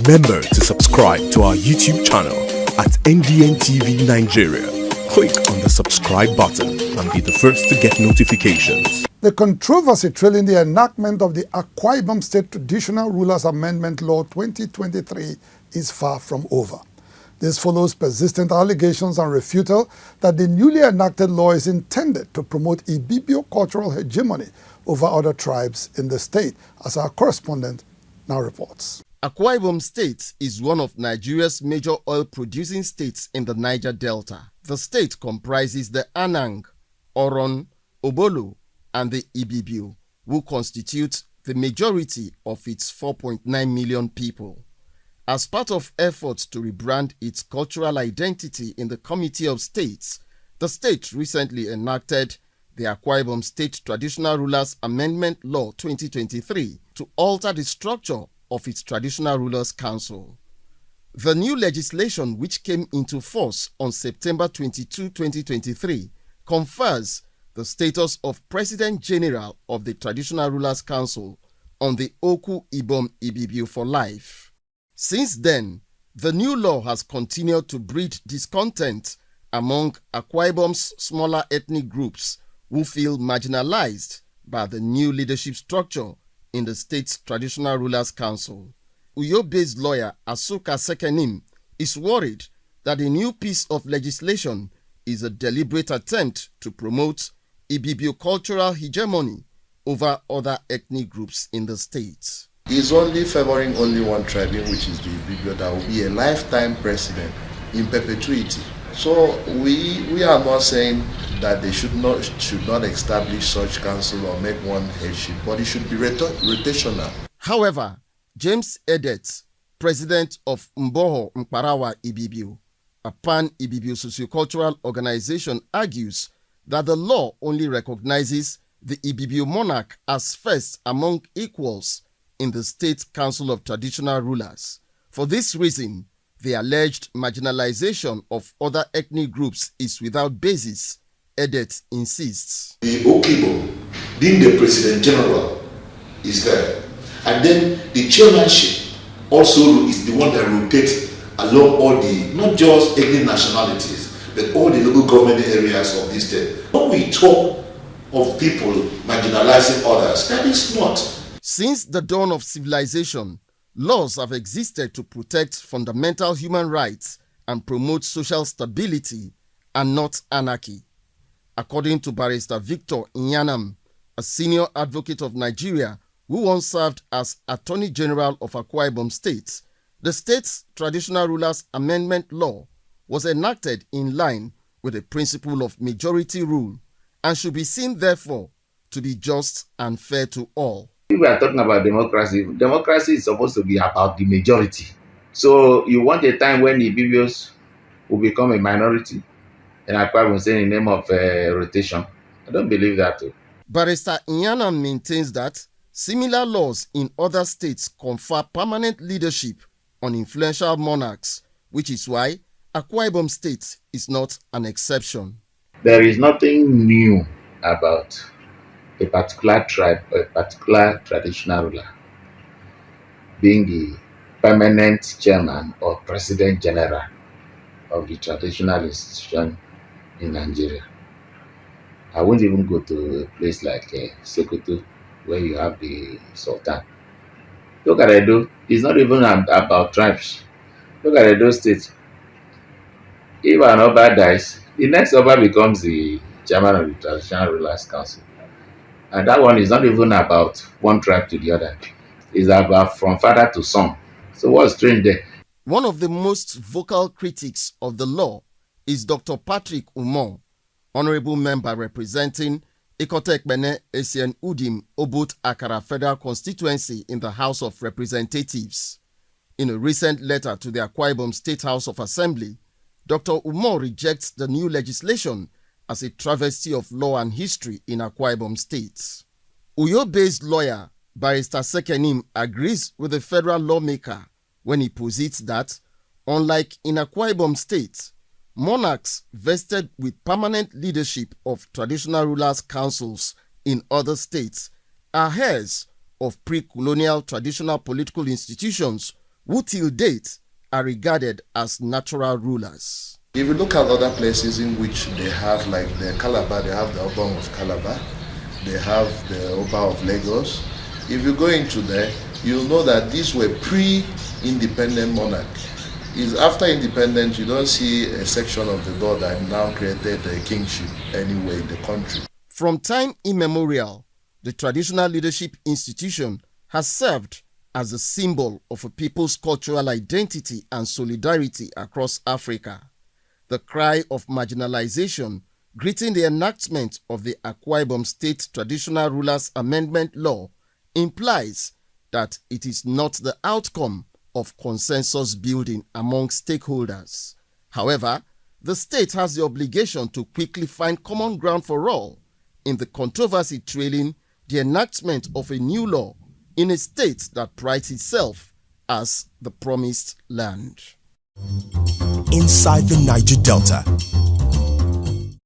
Remember to subscribe to our YouTube channel at NDN TV Nigeria. Click on the subscribe button and be the first to get notifications. The controversy trailing the enactment of the Akwa Ibom State Traditional Rulers Amendment Law 2023 is far from over. This follows persistent allegations and refutal that the newly enacted law is intended to promote Ibibio cultural hegemony over other tribes in the state, as our correspondent now reports. Akwa Ibom State is one of Nigeria's major oil-producing states in the Niger Delta. The state comprises the Anang, Oron, Obolo, and the Ibibio, who constitute the majority of its 4.9 million people. As part of efforts to rebrand its cultural identity in the Committee of States, the state recently enacted the Akwa Ibom State Traditional Rulers Amendment Law 2023 to alter the structure of its Traditional Rulers Council. The new legislation, which came into force on September 22, 2023, confers the status of President General of the Traditional Rulers Council on the Oku Ibom Ibibio for life. Since then, the new law has continued to breed discontent among Akwa Ibom's smaller ethnic groups who feel marginalized by the new leadership structure in the state's Traditional Rulers Council. Uyo-based lawyer Asuka Sekenim is worried that the new piece of legislation is a deliberate attempt to promote Ibibio cultural hegemony over other ethnic groups in the state. He's only favoring only one tribe, which is the Ibibio, that will be a lifetime president in perpetuity. So we are not saying that they should not establish such council or make one headship, but it should be rotational. However, James Edet, president of Mboho Mparawa Ibibio, a pan-Ibibio sociocultural organization, argues that the law only recognizes the Ibibio monarch as first among equals in the State Council of Traditional Rulers. For this reason, the alleged marginalization of other ethnic groups is without basis, Edet insists. The Okibo, being the President General, is there. And then the chairmanship also is the one that rotates along all the, not just ethnic nationalities, but all the local government areas of this state. When we talk of people marginalizing others, that is not. Since the dawn of civilization, laws have existed to protect fundamental human rights and promote social stability and not anarchy. According to Barrister Victor Nyanam, a senior advocate of Nigeria who once served as Attorney General of Akwa Ibom State, the state's Traditional Rulers Amendment Law was enacted in line with the principle of majority rule and should be seen, therefore, to be just and fair to all. If we are talking about democracy, democracy is supposed to be about the majority. So you want a time when the Ibibios will become a minority, and Akwa Ibom say in the name of rotation. I don't believe that too. Barrister Nyanam maintains that similar laws in other states confer permanent leadership on influential monarchs, which is why Akwa Ibom State is not an exception. There is nothing new about a particular tribe or a particular traditional ruler being the permanent chairman or president general of the traditional institution in Nigeria. I won't even go to a place like Sokoto, where you have the Sultan. Look at Edo, it's not even about tribes. Look at Edo State. If an Oba dies, the next Oba becomes the chairman of the Traditional Rulers Council. And that one is not even about one tribe to the other. It's about from father to son. So what's strange there? One of the most vocal critics of the law is Dr. Patrick Umon, honorable member representing Ikotekbene Esien Udim Obut Akara Federal Constituency in the House of Representatives. In a recent letter to the Akwa Ibom State House of Assembly, Dr. Umon rejects the new legislation as a travesty of law and history in Akwa Ibom State. Uyo-based lawyer Barrister Sekenim agrees with the federal lawmaker when he posits that, unlike in Akwa Ibom State, monarchs vested with permanent leadership of traditional rulers' councils in other states are heirs of pre-colonial traditional political institutions who till date are regarded as natural rulers. If you look at other places in which they have, like the Calabar, they have the Ibom of Calabar, they have the Oba of Lagos. If you go into there, you'll know that these were pre-independent monarch. Is after independence, you don't see a section of the law that now created a kingship anywhere in the country. From time immemorial, the traditional leadership institution has served as a symbol of a people's cultural identity and solidarity across Africa. The cry of marginalization greeting the enactment of the Akwa Ibom State Traditional Rulers Amendment Law implies that it is not the outcome of consensus building among stakeholders. However, the state has the obligation to quickly find common ground for all in the controversy trailing the enactment of a new law in a state that prides itself as the promised land. Inside the Niger Delta,